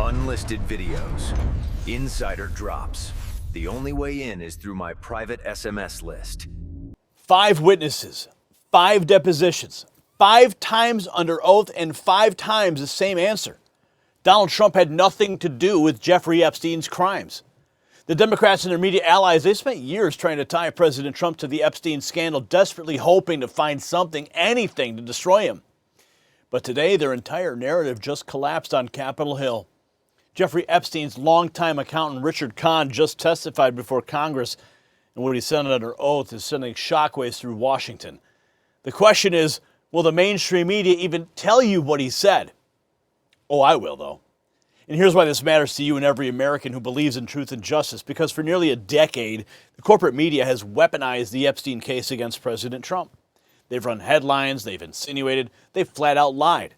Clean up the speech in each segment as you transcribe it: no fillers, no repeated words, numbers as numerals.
Unlisted videos, insider drops. The only way in is through my private SMS list. 5 witnesses, 5 depositions, 5 times under oath, and 5 times the same answer. Donald Trump had nothing to do with Jeffrey Epstein's crimes. The Democrats and their media allies, they spent years trying to tie President Trump to the Epstein scandal, desperately hoping to find something, anything to destroy him. But today, their entire narrative just collapsed on Capitol Hill. Jeffrey Epstein's longtime accountant, Richard Kahn, just testified before Congress, and what he said under oath is sending shockwaves through Washington. The question is, will the mainstream media even tell you what he said? Oh, I will, though. And here's why this matters to you and every American who believes in truth and justice, because for nearly a decade, the corporate media has weaponized the Epstein case against President Trump. They've run headlines, they've insinuated, they've flat out lied.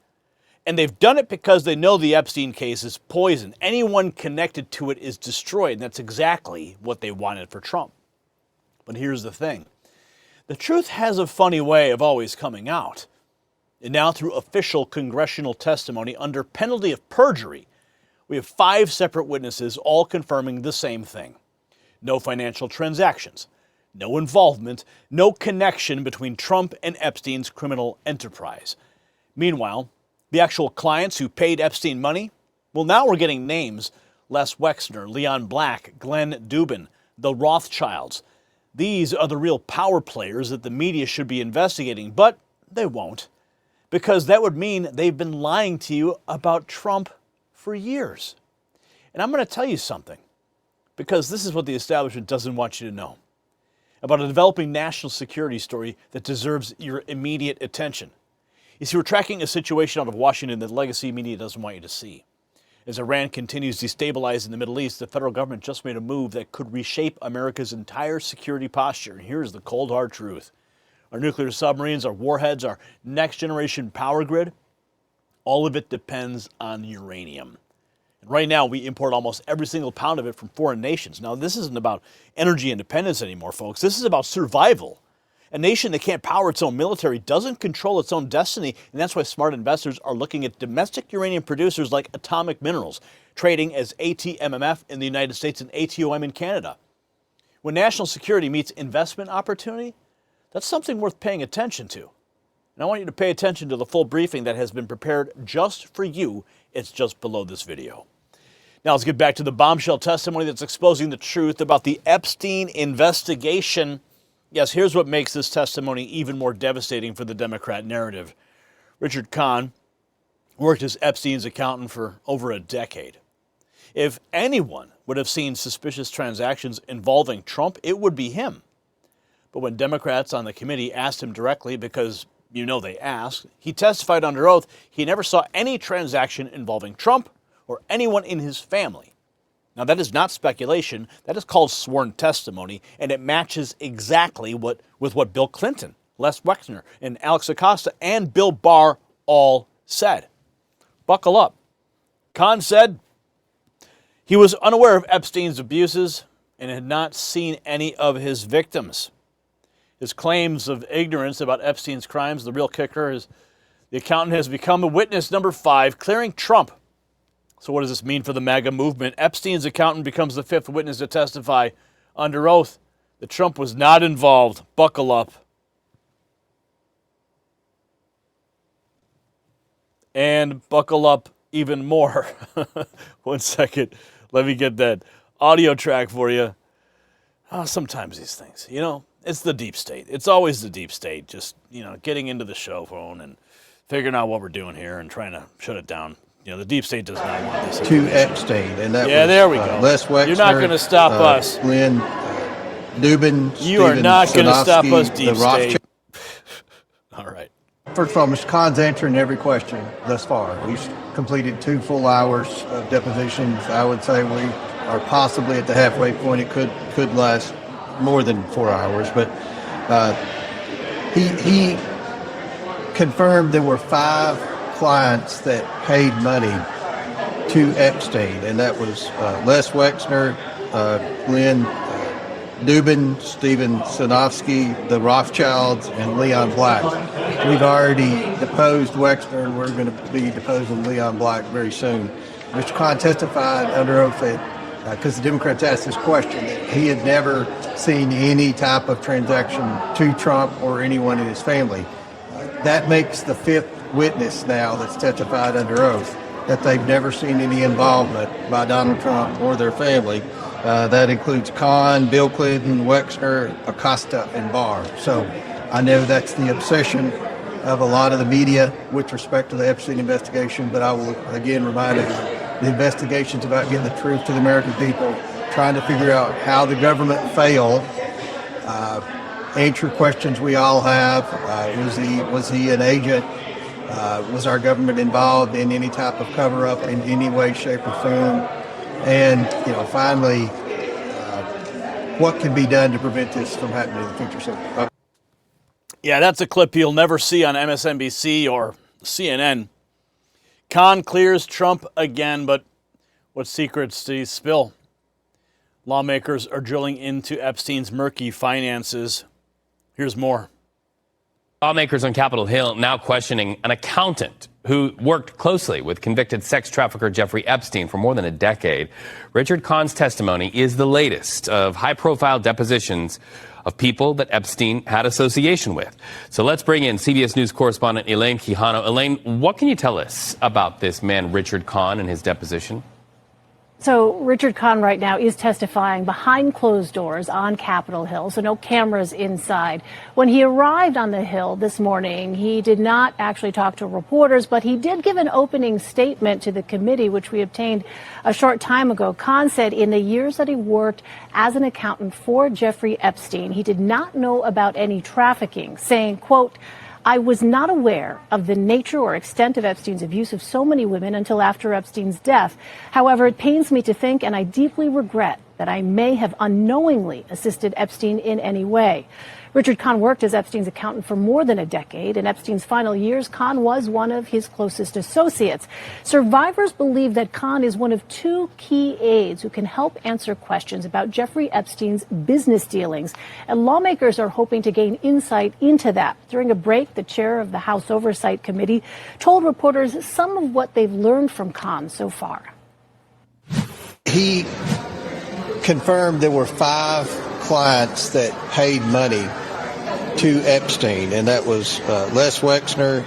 And they've done it because they know the Epstein case is poison. Anyone connected to it is destroyed, and that's exactly what they wanted for Trump. But here's the thing. The truth has a funny way of always coming out. And now through official congressional testimony under penalty of perjury, we have 5 separate witnesses all confirming the same thing. No financial transactions, no involvement, no connection between Trump and Epstein's criminal enterprise. Meanwhile, the actual clients who paid Epstein money, well, now we're getting names. Les Wexner, Leon Black, Glenn Dubin, the Rothschilds. These are the real power players that the media should be investigating, but they won't, because that would mean they've been lying to you about Trump for years. And I'm going to tell you something, because this is what the establishment doesn't want you to know, about a developing national security story that deserves your immediate attention. You see, we're tracking a situation out of Washington that legacy media doesn't want you to see. As Iran continues destabilizing the Middle East, the federal government just made a move that could reshape America's entire security posture. And here's the cold, hard truth. Our nuclear submarines, our warheads, our next-generation power grid, all of it depends on uranium. And right now, we import almost every single pound of it from foreign nations. Now, this isn't about energy independence anymore, folks. This is about survival. A nation that can't power its own military doesn't control its own destiny, and that's why smart investors are looking at domestic uranium producers like Atomic Minerals, trading as ATMMF in the United States and ATOM in Canada. When national security meets investment opportunity, that's something worth paying attention to. And I want you to pay attention to the full briefing that has been prepared just for you. It's just below this video. Now let's get back to the bombshell testimony that's exposing the truth about the Epstein investigation. Yes, here's what makes this testimony even more devastating for the Democrat narrative. Richard Kahn worked as Epstein's accountant for over a decade. If anyone would have seen suspicious transactions involving Trump, it would be him. But when Democrats on the committee asked him directly, because you know they asked, he testified under oath he never saw any transaction involving Trump or anyone in his family. Now, that is not speculation. That is called sworn testimony, and it matches exactly with what Bill Clinton, Les Wexner, and Alex Acosta, and Bill Barr all said. Buckle up. Kahn said he was unaware of Epstein's abuses and had not seen any of his victims. His claims of ignorance about Epstein's crimes, the real kicker is the accountant has become a witness number 5, clearing Trump. So what does this mean for the MAGA movement? Epstein's accountant becomes the 5th witness to testify under oath that Trump was not involved. Buckle up. And buckle up even more. 1 second. Let me get that audio track for you. Sometimes these things, it's the deep state. It's always the deep state. Just, getting into the show phone and figuring out what we're doing here and trying to shut it down. The deep state does not want this. To Epstein, and that was there we go. Les Wexner. You're not going to stop us. Glenn Dubin. You are not going to stop us, deep state. All right. First of all, Mr. Kahn's answering every question thus far. We've completed 2 full hours of depositions. I would say we are possibly at the halfway point. It could last more than 4 hours, but he confirmed there were 5 clients that paid money to Epstein, and that was Les Wexner, Glenn Dubin, Stephen Sinofsky, the Rothschilds, and Leon Black. We've already deposed Wexner, and we're going to be deposing Leon Black very soon. Mr. Kahn testified under oath because the Democrats asked this question, that he had never seen any type of transaction to Trump or anyone in his family. That makes the fifth witness now that's testified under oath that they've never seen any involvement by Donald Trump or their family. That includes Kahn, Bill Clinton, Wexner, Acosta, and Barr. So I know that's the obsession of a lot of the media with respect to the Epstein investigation, but I will again remind everyone, the investigation's about getting the truth to the American people, trying to figure out how the government failed, answer questions we all have. Was he an agent? Was our government involved in any type of cover-up in any way, shape, or form? And, finally, what can be done to prevent this from happening in the future? So, Yeah, that's a clip you'll never see on MSNBC or CNN. Kahn clears Trump again, but what secrets did he spill? Lawmakers are drilling into Epstein's murky finances. Here's more. Lawmakers on Capitol Hill now questioning an accountant who worked closely with convicted sex trafficker Jeffrey Epstein for more than a decade. Richard Kahn's testimony is the latest of high-profile depositions of people that Epstein had association with. So let's bring in CBS News correspondent Elaine Quijano. Elaine, what can you tell us about this man, Richard Kahn, and his deposition? So Richard Kahn right now is testifying behind closed doors on Capitol Hill, so no cameras inside. When he arrived on the Hill this morning, he did not actually talk to reporters, but he did give an opening statement to the committee, which we obtained a short time ago. Kahn said in the years that he worked as an accountant for Jeffrey Epstein, he did not know about any trafficking, saying, quote, I was not aware of the nature or extent of Epstein's abuse of so many women until after Epstein's death. However, it pains me to think, and I deeply regret, that I may have unknowingly assisted Epstein in any way. Richard Kahn worked as Epstein's accountant for more than a decade. In Epstein's final years, Kahn was one of his closest associates. Survivors believe that Kahn is one of two key aides who can help answer questions about Jeffrey Epstein's business dealings. And lawmakers are hoping to gain insight into that. During a break, the chair of the House Oversight Committee told reporters some of what they've learned from Kahn so far. he confirmed there were 5 clients that paid money to Epstein, and that was Les Wexner,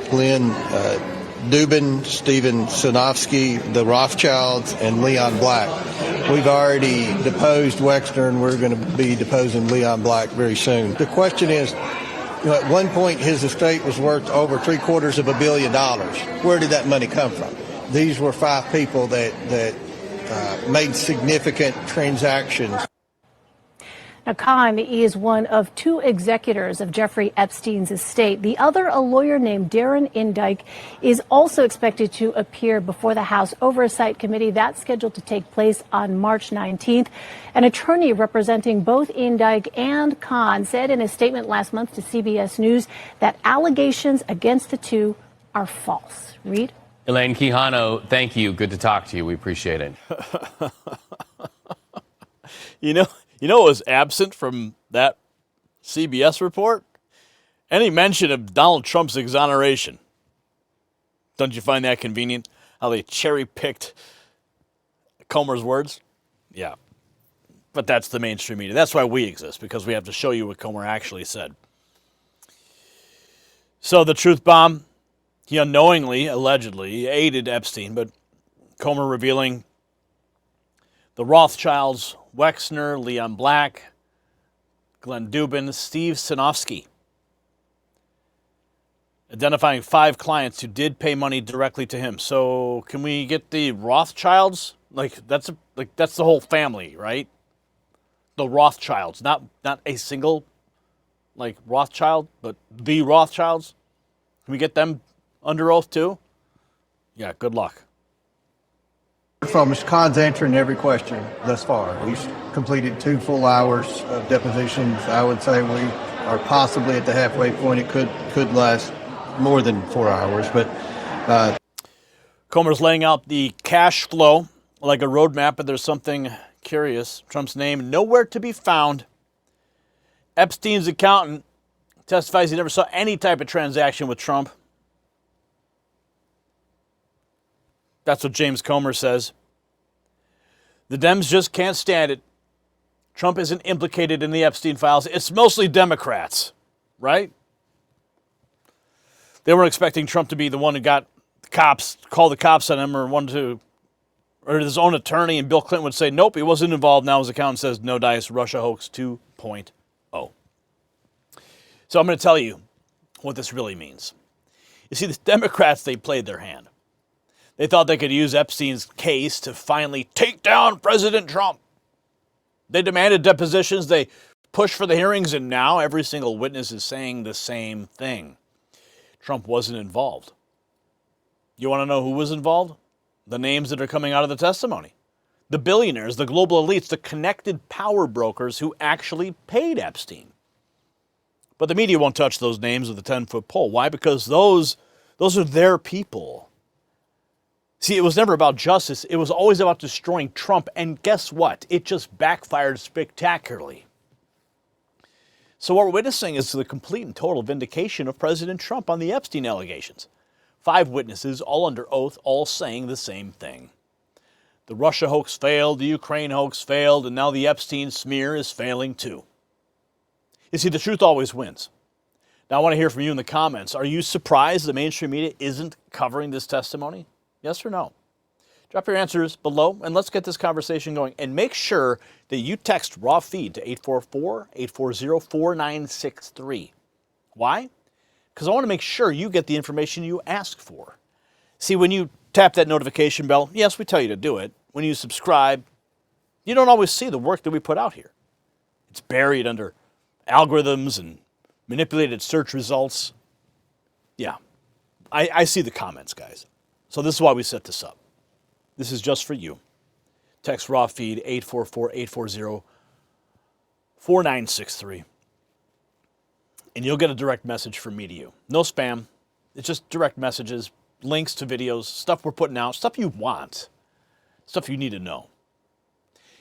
Glenn Dubin, Stephen Sinofsky, the Rothschilds, and Leon Black. We've already deposed Wexner, and we're going to be deposing Leon Black very soon. The question is, at one point his estate was worth over $750 million. Where did that money come from? These were 5 people that made significant transactions. Now, Kahn is one of 2 executors of Jeffrey Epstein's estate. The other, a lawyer named Darren Indyke, is also expected to appear before the House Oversight Committee. That's scheduled to take place on March 19th. An attorney representing both Indyke and Kahn said in a statement last month to CBS News that allegations against the 2 are false. Reed? Elaine Quijano, thank you. Good to talk to you. We appreciate it. You know what was absent from that CBS report? Any mention of Donald Trump's exoneration. Don't you find that convenient? How they cherry-picked Comer's words? Yeah. But that's the mainstream media. That's why we exist, because we have to show you what Comer actually said. So the truth bomb, he unknowingly, allegedly, aided Epstein, but Comer revealing the Rothschilds, Wexner, Leon Black, Glenn Dubin, Steve Sinofsky. Identifying 5 clients who did pay money directly to him. So can we get the Rothschilds? That's the whole family, right? The Rothschilds, not a single Rothschild, but the Rothschilds. Can we get them under oath too? Yeah, good luck. From Mr. Kahn's answering every question thus far. We've completed 2 full hours of depositions. I would say we are possibly at the halfway point. It could last more than 4 hours, but Comer's laying out the cash flow like a roadmap, but there's something Curious. Trump's name nowhere to be found. Epstein's accountant testifies he never saw any type of transaction with Trump. That's what James Comer says. The Dems just can't stand it. Trump isn't implicated in the Epstein files. It's mostly Democrats, right? They weren't expecting Trump to be the one who got the cops, called the cops on him, or his own attorney, and Bill Clinton would say, nope, he wasn't involved. Now his accountant says, no dice, Russia hoax 2.0. So I'm going to tell you what this really means. You see, the Democrats, they played their hand. They thought they could use Epstein's case to finally take down President Trump. They demanded depositions, they pushed for the hearings, and now every single witness is saying the same thing. Trump wasn't involved. You want to know who was involved? The names that are coming out of the testimony. The billionaires, the global elites, the connected power brokers who actually paid Epstein. But the media won't touch those names with a 10-foot pole. Why? Because those are their people. See, it was never about justice. It was always about destroying Trump. And guess what? It just backfired spectacularly. So what we're witnessing is the complete and total vindication of President Trump on the Epstein allegations. 5 witnesses, all under oath, all saying the same thing. The Russia hoax failed, the Ukraine hoax failed, and now the Epstein smear is failing too. You see, the truth always wins. Now, I want to hear from you in the comments. Are you surprised the mainstream media isn't covering this testimony? Yes or no? Drop your answers below, and let's get this conversation going. And make sure that you text raw feed to 844-840-4963. Why? Because I want to make sure you get the information you ask for. See, when you tap that notification bell, yes, we tell you to do it. When you subscribe, you don't always see the work that we put out here. It's buried under algorithms and manipulated search results. Yeah, I see the comments, guys. So this is why we set this up. This is just for you. Text raw feed 844-840-4963. And you'll get a direct message from me to you. No spam. It's just direct messages, links to videos, stuff we're putting out, stuff you want, stuff you need to know.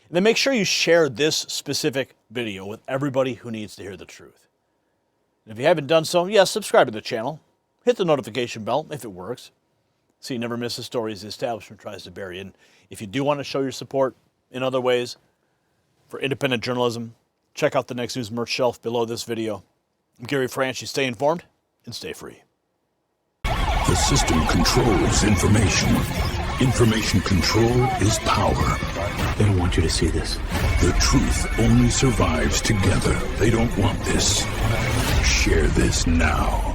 And then make sure you share this specific video with everybody who needs to hear the truth. And if you haven't done so, yes, subscribe to the channel. Hit the notification bell if it works, so you never miss the stories the establishment tries to bury. And if you do want to show your support in other ways for independent journalism, check out the Next News merch shelf below this video. I'm Gary Franchi. Stay informed and stay free. The system controls information. Information control is power. They don't want you to see this. The truth only survives together. They don't want this. Share this now.